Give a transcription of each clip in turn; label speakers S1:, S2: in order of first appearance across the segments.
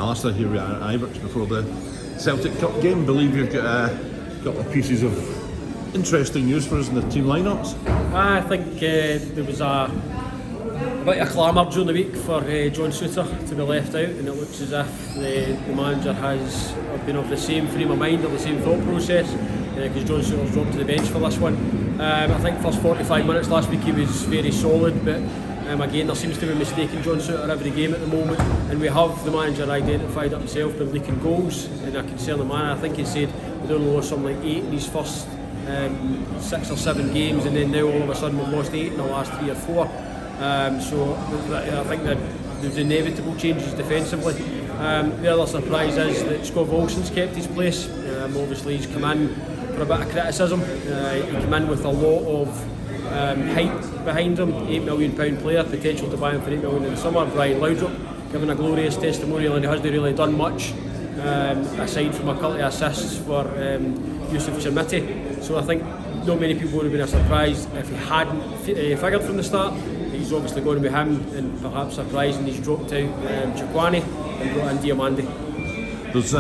S1: Alistair here at Ibrox before the Celtic Cup game. Believe you've got a couple of pieces of interesting news for us in the team lineups.
S2: I think there was a bit of clamour during the week for John Souttar to be left out, and it looks as if the manager has been of the same frame of mind or the same thought process, because John Souttar's dropped to the bench for this one. I think first 45 minutes last week he was very solid, but again there seems to be a mistake in John Souttar every game at the moment, and we have the manager identified it himself by leaking goals in a concerning manner. I think he said we'd only lost something like 8 in his first 6 or 7 games, and then now all of a sudden we've lost 8 in the last 3 or 4. So I think that there's inevitable changes defensively. The other surprise is that Scott Volson's kept his place. Obviously he's come in for a bit of criticism. He came in with a lot of hype behind him. £8 million player, potential to buy him for £8 million in the summer. Brian Laudrup giving a glorious testimonial, and he hasn't really done much aside from a couple of assists for Yusuf Chermiti. So I think not many people would have been surprised if he hadn't figured from the start. He's obviously going to be him, and perhaps surprising he's dropped out Chikwani and brought in Diamande.
S1: There's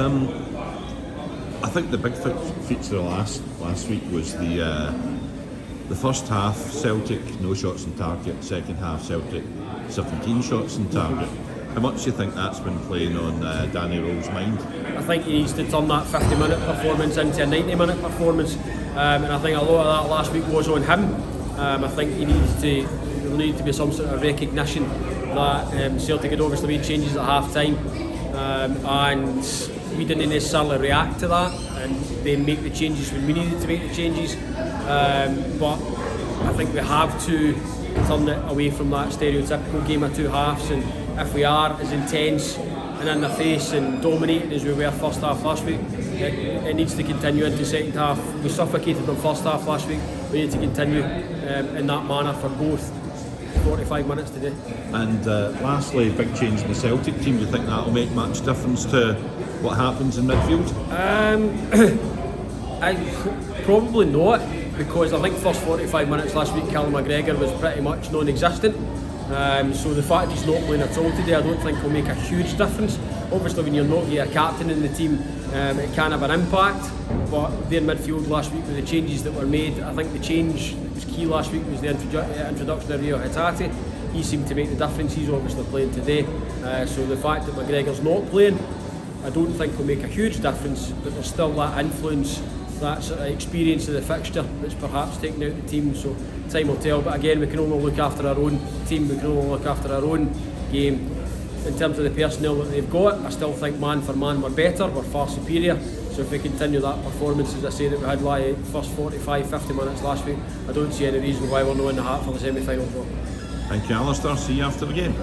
S1: I think the big feature last week was the first half Celtic no shots on target, second half Celtic 17 shots on target. How much do you think that's been playing on Danny Rowe's mind?
S2: I think he needs to turn that 50-minute performance into a 90-minute performance, and I think a lot of that last week was on him. I think there needed to be some sort of recognition that Celtic had obviously made changes at half time, and we didn't necessarily react to that and then make the changes when we needed to make the changes. But I think we have to turn it away from that stereotypical game of two halves, and if we are as intense and in the face and dominating as we were first half last week, it needs to continue into second half. We suffocated them first half last week. We need to continue in that manner for both 45 minutes today. And
S1: lastly, big change in the Celtic team. Do you think that will make much difference to what happens in midfield?
S2: Probably not, because I think first 45 minutes last week Callum McGregor was pretty much non-existent. So the fact he's not playing at all today, I don't think will make a huge difference. Obviously when you're not your captain in the team, it can have an impact, but their midfield last week with the changes that were made, I think the change that was key last week was the introduction of Rio Hatate. He seemed to make the difference. He's obviously playing today, so the fact that McGregor's not playing, I don't think will make a huge difference, but there's still that influence, that sort of experience of the fixture that's perhaps taking out the team, so time will tell. But again, we can only look after our own team, we can only look after our own game. In terms of the personnel that they've got, I still think man for man we're better, we're far superior. So if we continue that performance, as I say, that we had like first 45-50 minutes last week, I don't see any reason why we're not in the hat for the semi-final draw.
S1: Thank you, Alistair. See you after the game.